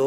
2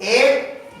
1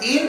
3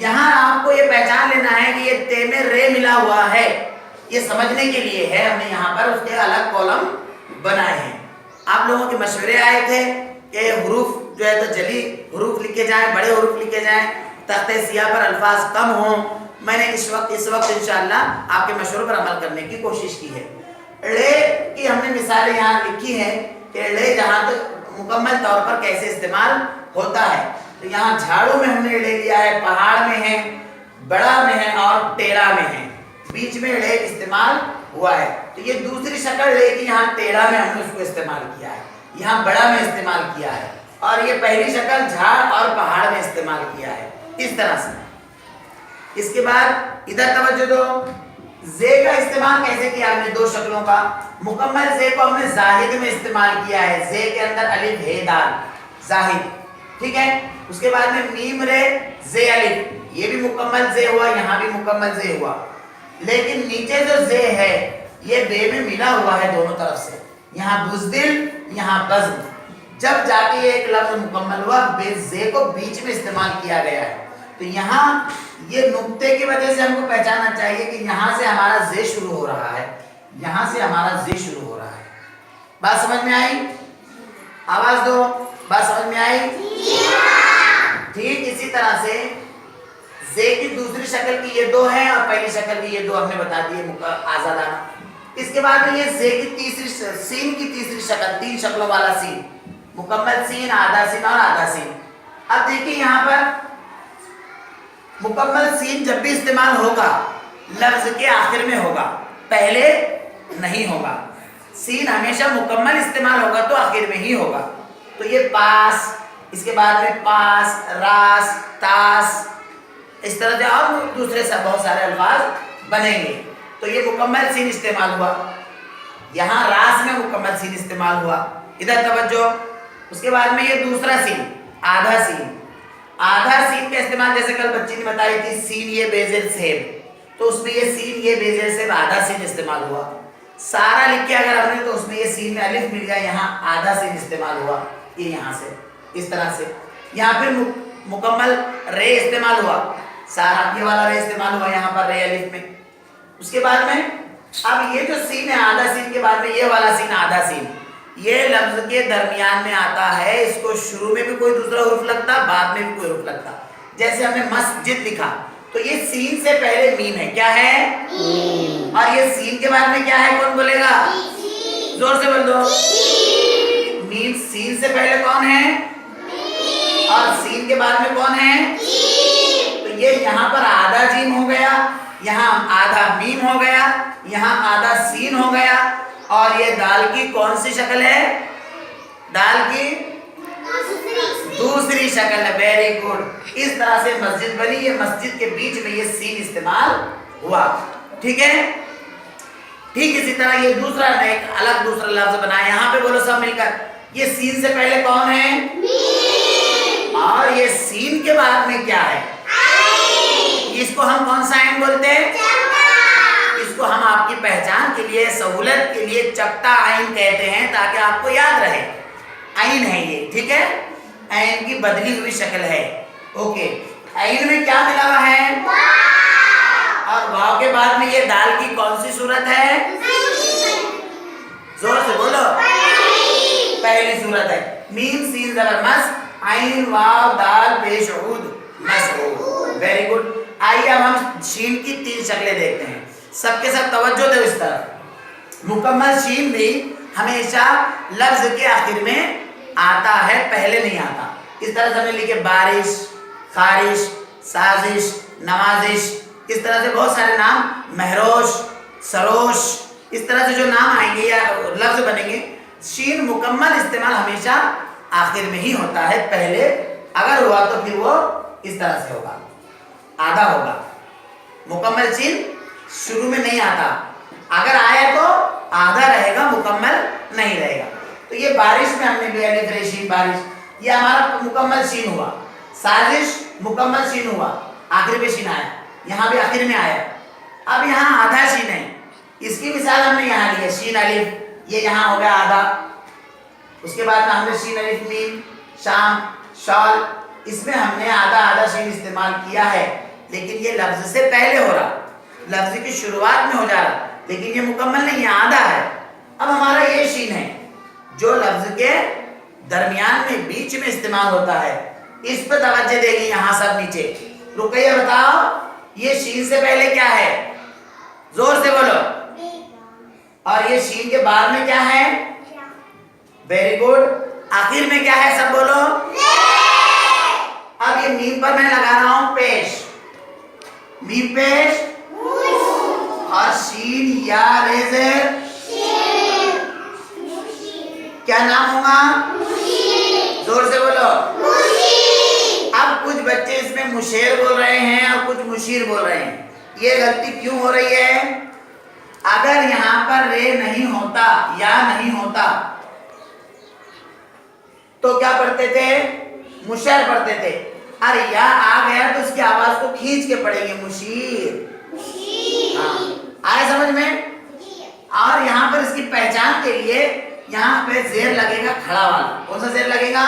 یہاں آپ کو یہ پہچان لینا ہے کہ یہ تے میں رے ملا ہوا ہے، یہ سمجھنے کے لیے ہے، ہم نے یہاں پر اس کے الگ کالم بنائے ہیں۔ آپ لوگوں کے مشورے آئے تھے کہ حروف جو ہے تو جلی حروف لکھے جائیں، بڑے حروف لکھے جائیں، تختے سیاہ پر الفاظ کم ہوں۔ میں نے اس وقت انشاءاللہ آپ کے مشوروں پر عمل کرنے کی کوشش کی ہے۔ ڑے کی ہم نے مثالیں یہاں لکھی ہیں کہ ڑے جہاں تک مکمل طور پر کیسے استعمال ہوتا ہے، تو یہاں جھاڑو میں ہم نے ڑے لیا ہے، پہاڑ میں ہے، بڑا میں ہے اور ٹیڑھا میں ہے، بیچ میں ڑے استعمال ہوا ہے۔ تو یہ دوسری شکل ڑے کی، یہاں ٹیڑھا میں ہم نے اس کو استعمال کیا ہے، یہاں بڑا میں استعمال کیا ہے، اور یہ پہلی شکل جھاڑ اور پہاڑ میں استعمال کیا ہے، اس طرح سے۔ اس کے بعد ادھر توجہ دو، زے کا استعمال کیسے کیا ہم نے؟ دو شکلوں کا۔ مکمل زے کو ہم نے زاہد میں استعمال کیا ہے، زے کے اندر الف ہے دال، زاہد، ٹھیک ہے۔ اس کے بعد میں میم رے زے الف، یہ بھی مکمل زے ہوا، یہاں بھی مکمل زے ہوا، لیکن نیچے جو زے ہے یہ بے میں ملا ہوا ہے دونوں طرف سے، یہاں بزدل، یہاں بزم، جب جا کے یہ ایک لفظ مکمل ہوا بے زے کو بیچ میں استعمال کیا گیا ہے۔ تو یہاں یہ نقطے کی وجہ سے ہم کو پہچاننا چاہیے کہ یہاں سے ہمارا زے شروع ہو رہا ہے، یہاں سے ہمارا زے شروع ہو رہا ہے۔ بات سمجھ میں آئی؟ آواز دو، بات سمجھ میں آئی؟ ٹھیک اسی طرح سے زے کی دوسری شکل کی یہ دو ہیں اور پہلی شکل کی یہ دو ہم نے بتا دیے آزادانہ۔ اس کے بعد میں یہ زے کی تیسری سین کی تیسری شکل، تین شکلوں والا سین، مکمل سین، آدھا سین اور آدھا سین۔ اب دیکھیں یہاں پر مکمل سین جب بھی استعمال ہوگا لفظ کے آخر میں ہوگا، پہلے نہیں ہوگا۔ سین ہمیشہ مکمل استعمال ہوگا تو آخر میں ہی ہوگا۔ تو یہ پاس، اس کے بعد میں پاس، راس، تاس، اس طرح سے اور دوسرے سب بہت سارے الفاظ بنیں گے۔ تو یہ مکمل سین استعمال ہوا، یہاں راس میں مکمل سین استعمال ہوا، ادھر توجہ۔ اس کے بعد میں یہ دوسرا سین، آدھا سین، آدھا سین کا استعمال جیسے کل بچی نے بتائی تھی، سین یہ بیزر سیب، تو اس میں یہ سین یہ بیزر سیب آدھا سین استعمال ہوا۔ سارا لکھ کے اگر ہم نے تو اس میں یہ سین میں الف مل گیا، یہاں آدھا سین استعمال ہوا، یہ یہاں سے اس طرح سے۔ یہاں پھر مکمل رے استعمال ہوا، سارا یہ والا رے استعمال ہوا یہاں پر رے الف میں۔ اس کے بعد میں اب یہ جو سین ہے آدھا سین کے بعد میں یہ والا سین آدھا سین، یہ لفظ کے درمیان میں آتا ہے، اس کو شروع میں بھی کوئی دوسرا حرف لگتا، بعد میں بھی کوئی حرف لگتا۔ جیسے ہم نے مسجد لکھا تو یہ سین سے پہلے میم ہے، کیا ہے؟ اور یہ سین کے بعد میں کیا ہے؟ کون بولے گا؟ زور سے بول دو۔ میم سین سے پہلے کون ہے اور سین کے بعد میں کون ہے؟ تو یہ یہاں پر آدھا جیم ہو گیا، یہاں آدھا میم ہو گیا، یہاں آدھا سین ہو گیا، اور یہ دال کی کون سی شکل ہے؟ دال کی دوسری شکل ہے، ویری گڈ۔ اس طرح سے مسجد بنی، یہ مسجد کے بیچ میں یہ سین استعمال ہوا، ٹھیک ہے۔ ٹھیک اسی طرح یہ دوسرا ایک الگ دوسرا لفظ بنا، یہاں پہ بولو سب مل کر، یہ سین سے پہلے کون ہے؟ اور یہ سین کے بعد میں کیا ہے؟ اس کو ہم کون سا عین بولتے ہیں؟ اس کو ہم آپ کی پہچان کے لیے، سہولت کے لیے چپٹا عین کہتے ہیں، تاکہ آپ کو یاد رہے عین ہے یہ، ٹھیک ہے۔ عین کی بدلی ہوئی شکل ہے، اوکے۔ عین میں کیا ملا ہوا ہے؟ اور واو کے بعد میں یہ دال کی کون سی صورت ہے؟ زور سے بولو، پہلی صورت ہے۔ میم سین زبر مس، عین واو دال پیش عود مسعود، ویری گڈ۔ آئیے اب ہم شین کی تین شکلیں دیکھتے ہیں، سب کے ساتھ توجہ دو اس طرف۔ مکمل شین بھی ہمیشہ لفظ کے آخر میں آتا ہے، پہلے نہیں آتا۔ اس طرح سے ہم نے لکھے بارش، خارش، سازش، نوازش، اس طرح سے بہت سارے نام، مہروش، سروش، اس طرح سے جو نام آئیں گے یا لفظ بنیں گے، شین مکمل استعمال ہمیشہ آخر میں ہی ہوتا ہے، پہلے اگر ہوا تو پھر وہ اس طرح سے ہوگا، آدھا ہوگا۔ مکمل شین شروع میں نہیں آتا، اگر آیا تو آدھا رہے گا، مکمل نہیں رہے گا۔ تو یہ بارش میں ہم نے لیا الف رے شین بارش، یہ ہمارا مکمل شین ہوا۔ سازش مکمل شین ہوا، آخر میں شین آیا، یہاں بھی آخر میں آیا۔ اب یہاں آدھا شین ہے، اس کی مثال ہم نے یہاں لی ہے، شین الف، یہ یہاں ہو گیا آدھا۔ اس کے بعد میں ہم نے شین الف میم، شام، شال، اس میں ہم نے آدھا شین استعمال کیا ہے، لیکن یہ لفظ سے پہلے ہو رہا، لفظ کی شروعات میں ہو جا رہا، لیکن یہ مکمل نہیں ہے، آدھا ہے۔ اب ہمارا یہ شین ہے جو لفظ کے درمیان میں بیچ میں استعمال ہوتا ہے، اس پہ توجہ دیں گے یہاں سب نیچے۔ رقیہ بتاؤ یہ شین سے پہلے کیا ہے؟ زور سے بولو۔ اور یہ شین کے بعد میں کیا ہے؟ Very good. آخر میں کیا ہے سب بولو؟ اب یہ میم پر میں لگا رہا ہوں پیش، میم پیش اور شین یا ریزر کیا نام ہوگا؟ زور سے بولو۔ اب کچھ بچے اس میں مشیر بول رہے ہیں اور کچھ مشیر بول رہے ہیں، یہ غلطی کیوں ہو رہی ہے؟ اگر یہاں پر رے نہیں ہوتا یا نہیں ہوتا تو کیا پڑھتے تھے؟ مشیر پڑھتے تھے، اور یا آ گیا تو اس کی آواز کو کھینچ کے پڑھیں گے مشیر۔ آئے سمجھ میں؟ اور یہاں پر اس کی پہچان کے لیے یہاں پہ زیر لگے گا کھڑا والا۔ کون سا زیر لگے گا؟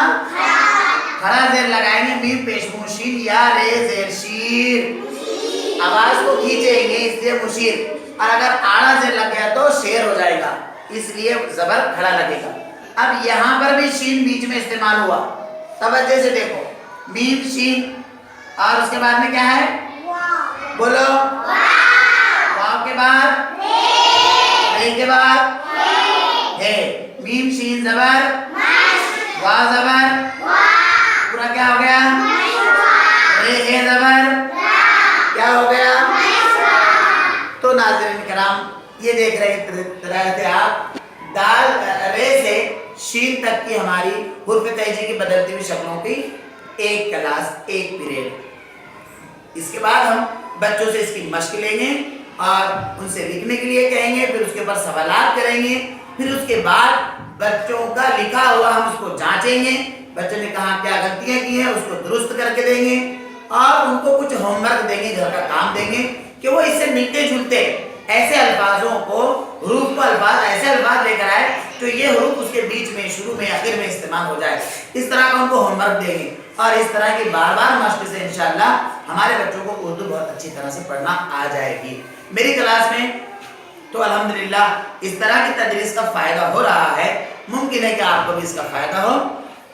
کھڑا زیر لگائیں گے، میم پیش مشیر یا رے زیر شیر، آواز کو کھینچیں گے اس لیے مشیر، اور اگر آڑا زیر لگ گیا تو شیر ہو جائے گا، اس لیے زبر کھڑا لگے گا۔ اب یہاں پر بھی شین بیچ میں استعمال ہوا، توجہ سے دیکھو، میم شین اور اس کے بعد میں کیا ہے؟ بولو۔ واو کے بعد رے کے بعد ہے، میم شین زبر واو زبر پورا کیا ہو گیا؟ رے ہے زبر کیا ہو گیا؟ تو ناظرین کرام یہ دیکھ رہے تھے آپ دال رے سے شین تک کی ہماری حروف تہجی کی بدلتی ہوئی شکلوں کی ایک کلاس، ایک پیریڈ۔ اس کے بعد ہم بچوں سے اس کی مشق لیں گے اور ان سے لکھنے کے لیے کہیں گے، پھر اس کے اوپر سوالات کریں گے، پھر اس کے بعد بچوں کا لکھا ہوا ہم اس کو جانچیں گے، بچوں نے کہاں کیا غلطیاں کی ہیں اس کو درست کر کے دیں گے، اور ان کو کچھ ہوم ورک دیں گے، گھر کا کام دیں گے کہ وہ اس سے ملتے جلتے ایسے الفاظوں کو، حروف کو ایسے الفاظ لے کر آئے تو یہ حروف اس کے بیچ میں، شروع میں، آخر میں استعمال ہو جائے، اس طرح کا ان کو ہوم ورک دیں گے، اور اس طرح کی بار بار مشق سے انشاءاللہ ہمارے بچوں کو اردو بہت اچھی طرح سے پڑھنا آ جائے گی۔ میری کلاس میں تو الحمدللہ اس طرح کی تدریس کا فائدہ ہو رہا ہے، ممکن ہے کہ آپ کو بھی اس کا فائدہ ہو۔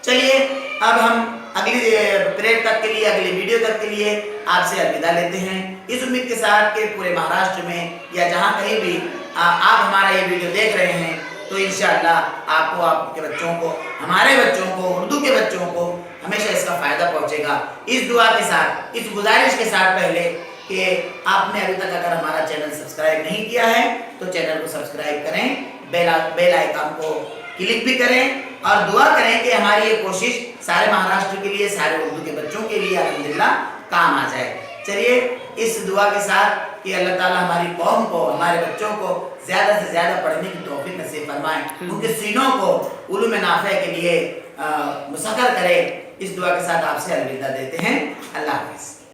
چلیے اب ہم اگلی پیریڈ تک کے لیے، اگلی ویڈیو تک کے لیے آپ سے الوداع لیتے ہیں، اس امید کے ساتھ کہ پورے مہاراشٹر میں یا جہاں کہیں بھی آپ ہمارا یہ ویڈیو دیکھ رہے ہیں تو انشاءاللہ آپ کو، آپ کے بچوں کو، ہمارے بچوں کو، اردو کے بچوں کو ہمیشہ اس کا فائدہ پہنچے گا۔ اس دعا کے ساتھ، اس گزارش کے ساتھ پہلے کہ آپ نے ابھی تک اگر ہمارا چینل سبسکرائب نہیں کیا ہے تو چینل کو سبسکرائب کریں، بیل آئیکن کو کلک بھی کریں، اور دعا کریں کہ ہماری یہ کوشش سارے مہاراشٹر کے لیے، سارے اردو کے بچوں کے لیے الحمدللہ کام آ جائے۔ چلیے اس دعا کے ساتھ کہ اللہ تعالیٰ ہماری قوم کو، ہمارے بچوں کو زیادہ سے زیادہ پڑھنے کی توفیق نصیب فرمائیں، ان کے سینوں کو علوم نافع کے لیے مسخر کرے، اس دعا کے ساتھ آپ سے الوداع دیتے ہیں۔ اللہ حافظ۔